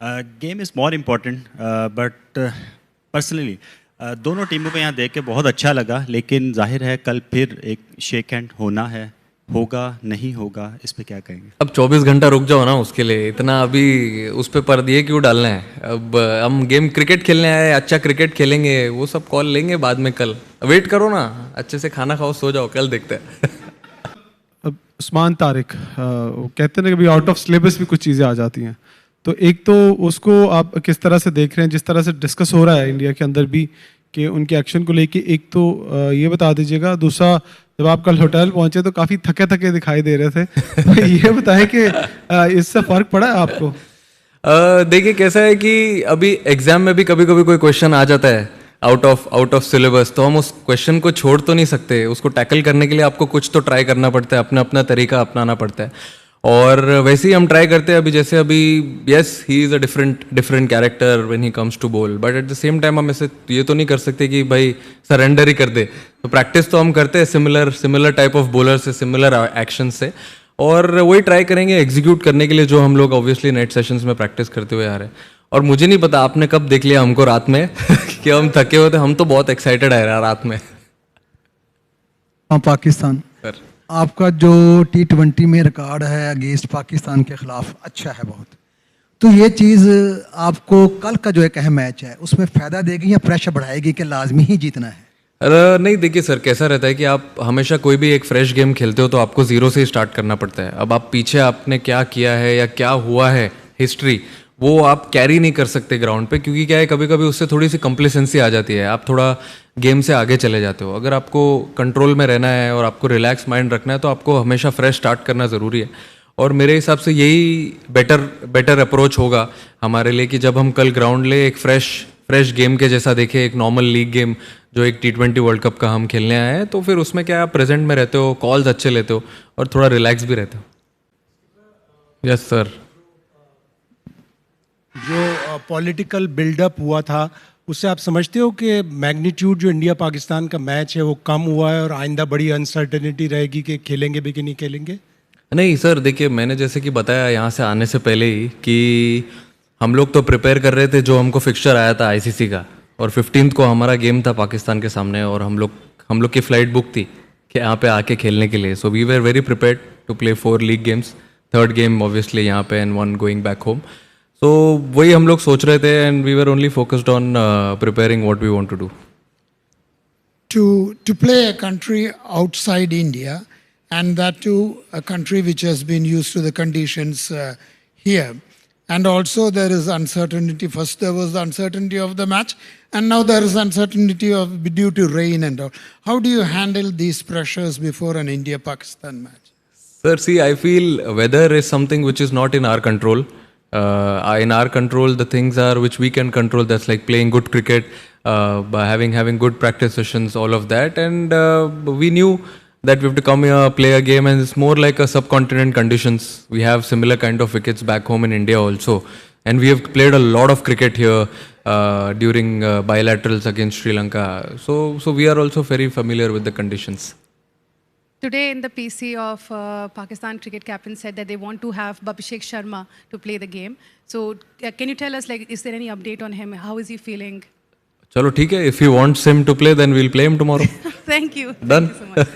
Game is more important but personally दोनों टीमों को यहाँ देख के बहुत अच्छा लगा, लेकिन जाहिर है कल फिर एक शेक हैंड होना है, होगा नहीं होगा, इस पे क्या कहेंगे? अब 24 घंटा रुक जाओ ना, उसके लिए इतना अभी उस पे पर्दिए क्यों डालना है? अब हम गेम क्रिकेट खेलने आए, अच्छा क्रिकेट खेलेंगे, वो सब कॉल लेंगे बाद में। कल वेट करो ना, अच्छे से खाना खाओ, सो जाओ, कल देखते हैं। अब उस्मान तारिक वो कहते हैं ना कि भाई आउट ऑफ सिलेबस भी कुछ चीज़ें आ जाती हैं, तो एक तो उसको आप किस तरह से देख रहे हैं, जिस तरह से डिस्कस हो रहा है इंडिया के अंदर भी कि उनके एक्शन को लेके, एक तो ये बता दीजिएगा। दूसरा, जब आप कल होटल पहुंचे तो काफ़ी थके थके दिखाई दे रहे थे, तो ये बताएं कि इससे फ़र्क पड़ा है आपको? देखिए कैसा है कि अभी एग्जाम में भी कभी कभी कोई क्वेश्चन आ जाता है आउट ऑफ सिलेबस, तो हम उस क्वेश्चन को छोड़ तो नहीं सकते। उसको टैकल करने के लिए आपको कुछ तो ट्राई करना पड़ता है, अपना अपना तरीका अपनाना पड़ता है। और वैसे ही हम ट्राई करते हैं अभी। जैसे अभी yes, he is a different character when he comes to bowl, but at the same time हम ऐसे ये तो नहीं कर सकते कि भाई सरेंडर ही कर दे। तो प्रैक्टिस तो हम करते हैं सिमिलर टाइप ऑफ बॉलर से, सिमिलर एक्शन से, और वही ट्राई करेंगे एग्जीक्यूट करने के लिए जो हम लोग ऑब्वियसली नेट सेशंस में प्रैक्टिस करते हुए आ रहे हैं। और मुझे नहीं पता आपने कब देख लिया हमको रात में कि हम थके हुए थे। हम तो बहुत एक्साइटेड है रात में। हाँ, पाकिस्तान सर, आपका जो T20 में रिकॉर्ड है अगेंस्ट पाकिस्तान के खिलाफ अच्छा है बहुत, तो ये चीज़ आपको कल का जो एक अहम मैच है उसमें फ़ायदा देगी या प्रेशर बढ़ाएगी कि लाजमी ही जीतना है? नहीं देखिए सर, कैसा रहता है कि आप हमेशा कोई भी एक फ्रेश गेम खेलते हो तो आपको ज़ीरो से ही स्टार्ट करना पड़ता है। अब आप पीछे आपने क्या किया है या क्या हुआ है हिस्ट्री, वो आप कैरी नहीं कर सकते ग्राउंड पे, क्योंकि क्या है कभी कभी उससे थोड़ी सी कंप्लेसेंसी आ जाती है, आप थोड़ा गेम से आगे चले जाते हो। अगर आपको कंट्रोल में रहना है और आपको रिलैक्स माइंड रखना है तो आपको हमेशा फ्रेश स्टार्ट करना ज़रूरी है। और मेरे हिसाब से यही बेटर अप्रोच होगा हमारे लिए कि जब हम कल ग्राउंड ले एक फ्रेश गेम के जैसा देखें, एक नॉर्मल लीग गेम जो एक T20 वर्ल्ड कप का हम खेलने आए हैं, तो फिर उसमें क्या आप प्रेजेंट में रहते हो, कॉल्स अच्छे लेते हो और थोड़ा रिलैक्स भी रहते हो। Yes sir. जो पॉलिटिकल बिल्डअप हुआ था उससे आप समझते हो कि मैग्नीट्यूड जो इंडिया पाकिस्तान का मैच है वो कम हुआ है और आइंदा बड़ी अनसर्टेनिटी रहेगी कि खेलेंगे भी कि नहीं खेलेंगे? नहीं सर, देखिए मैंने जैसे कि बताया यहाँ से आने से पहले ही कि हम लोग तो प्रिपेयर कर रहे थे, जो हमको फिक्सचर आया था ICC का, और 15th को हमारा गेम था पाकिस्तान के सामने, और हम लोग की फ़्लाइट बुक थी कि यहाँ पे आके खेलने के लिए। So we were very prepared to play 4 league games, 3rd game obviously यहाँ पे and 1 going back home. So वही हम लोग सोच रहे थे and we were only focused on preparing what we want to do. To play a country outside India, and that too a country which has been used to the conditions here, and also there is uncertainty. First there was the uncertainty of the match, and now there is uncertainty of due to rain and all. How do you handle these pressures before an India-Pakistan match? Sir, see, I feel weather is something which is not in our control. In our control, the things are which we can control. That's like playing good cricket, by having good practice sessions, all of that. And we knew that we have to come here, play a game, and it's more like a subcontinent conditions. We have similar kind of wickets back home in India also, and we have played a lot of cricket here during bilaterals against Sri Lanka. So we are also very familiar with the conditions. Today in the PC of Pakistan cricket captain said that they want to have Abhishek Sharma to play the game. So can you tell us, like, is there any update on him? How is he feeling? चलो ठीक है, if he wants him to play then we'll play him tomorrow. Thank you. Done. Thank you so much.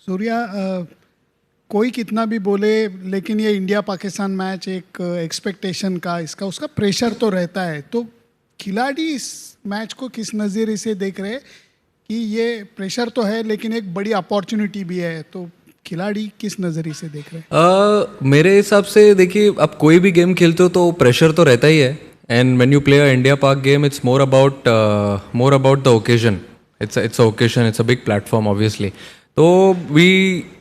Surya, कोई कितना भी बोले लेकिन ये India Pakistan match एक एक्सपेक्टेशन का, इसका उसका प्रेशर तो रहता है, तो खिलाड़ी इस मैच को किस नज़रिए से देख रहे हैं कि ये प्रेशर तो है लेकिन एक बड़ी अपॉर्चुनिटी भी है, तो खिलाड़ी किस नज़रिए से देख रहे हैं? मेरे हिसाब से देखिए, अब कोई भी गेम खेलते हो तो प्रेशर तो रहता ही है, and when you play a India Pak game it's more about the occasion. It's a occasion, it's a big platform obviously. तो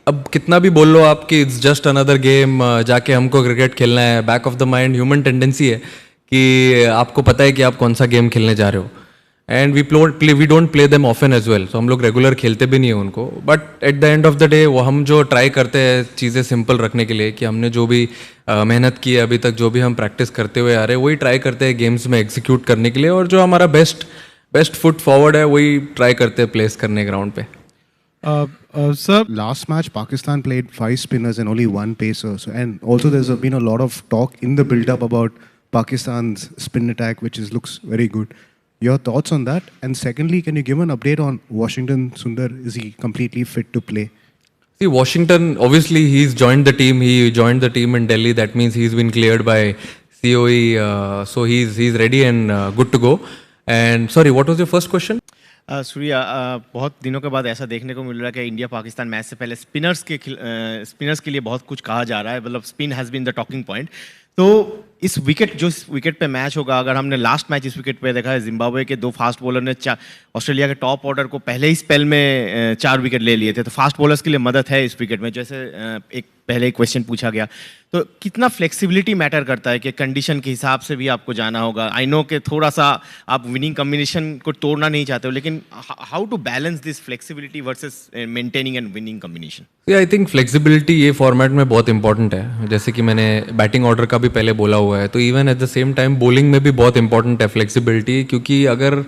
अब कितना भी बोल लो आप कि इट्स जस्ट अनदर गेम, जाके हमको क्रिकेट खेलना है, back of the mind human tendency है कि आपको पता है कि आप कौन सा गेम खेलने जा रहे हो, and we don't play them often as well. So हम लोग रेगुलर खेलते भी नहीं है उनको, but at the end of the day वो हम जो ट्राई करते हैं चीज़ें सिंपल रखने के लिए, कि हमने जो भी मेहनत की है अभी तक, जो भी हम प्रैक्टिस करते हुए आ रहे हैं, वही ट्राई करते हैं गेम्स में एग्जीक्यूट करने के लिए, और जो हमारा बेस्ट फुट फॉरवर्ड है वही ट्राई करते हैं प्लेस करने ग्राउंड पे। Sir, Last match, Pakistan played 5 spinners and only 1 pacer. So, and also, there's been a lot of talk in the build-up about Pakistan's spin attack, which looks very good. Your thoughts on that? And secondly, can you give an update on Washington Sundar? Is he completely fit to play? See, Washington, obviously, he's joined the team. He joined the team in Delhi. That means he's been cleared by COE. So he's ready and good to go. And sorry, what was your first question? Surya, बहुत दिनों के बाद ऐसा देखने को मिल रहा है कि इंडिया पाकिस्तान मैच से पहले स्पिनर्स के लिए बहुत कुछ कहा जा रहा है, मतलब spin has been the talking point. तो इस विकेट पे मैच होगा, अगर हमने लास्ट मैच इस विकेट पे देखा है, जिम्बाब्वे के 2 फास्ट बॉलर ने ऑस्ट्रेलिया के टॉप ऑर्डर को पहले ही स्पेल में 4 विकेट ले लिए थे. तो फास्ट बॉलर्स के लिए मदद है इस विकेट में. जैसे एक पहले एक क्वेश्चन पूछा गया, तो कितना फ्लेक्सिबिलिटी मैटर करता है कि कंडीशन के हिसाब से भी आपको जाना होगा. आई नो कि थोड़ा सा आप विनिंग कॉम्बिनेशन को तोड़ना नहीं चाहते हो, लेकिन how to balance this flexibility versus maintaining and winning combination? I think flexibility ये फॉर्मेट में बहुत इंपॉर्टेंट है. जैसे कि मैंने बैटिंग ऑर्डर का भी पहले बोला हुआ है, तो even at the same time bowling में भी बहुत इंपॉर्टेंट है फ्लेक्सिबिलिटी. क्योंकि अगर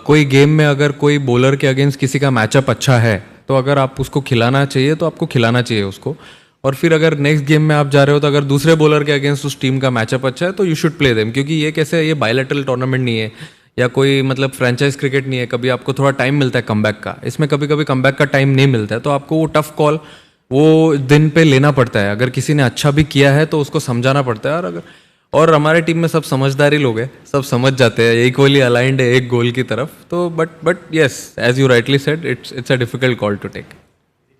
कोई गेम में अगर कोई बॉलर के अगेंस्ट किसी का मैचअप अच्छा है, तो अगर आप उसको खिलाना चाहिए तो आपको खिलाना चाहिए उसको. और फिर अगर नेक्स्ट गेम में आप जा रहे हो तो अगर दूसरे बॉलर के अगेंस्ट उस टीम का मैचअप अच्छा है तो यू शुड प्ले देम. क्योंकि ये कैसे, ये बायलैटरल टूर्नामेंट नहीं है या कोई मतलब फ्रेंचाइज क्रिकेट नहीं है. कभी आपको थोड़ा टाइम मिलता है कमबैक का, इसमें कभी कभी कमबैक का टाइम नहीं मिलता है. तो आपको वो टफ कॉल वो दिन पे लेना पड़ता है. अगर किसी ने अच्छा भी किया है तो उसको समझाना पड़ता है. और हमारे टीम में सब समझदारी लोग हैं, सब समझ जाते हैं, इक्वली अलाइंड है एक गोल की तरफ. तो but yes, as you rightly said, it's a difficult call to take.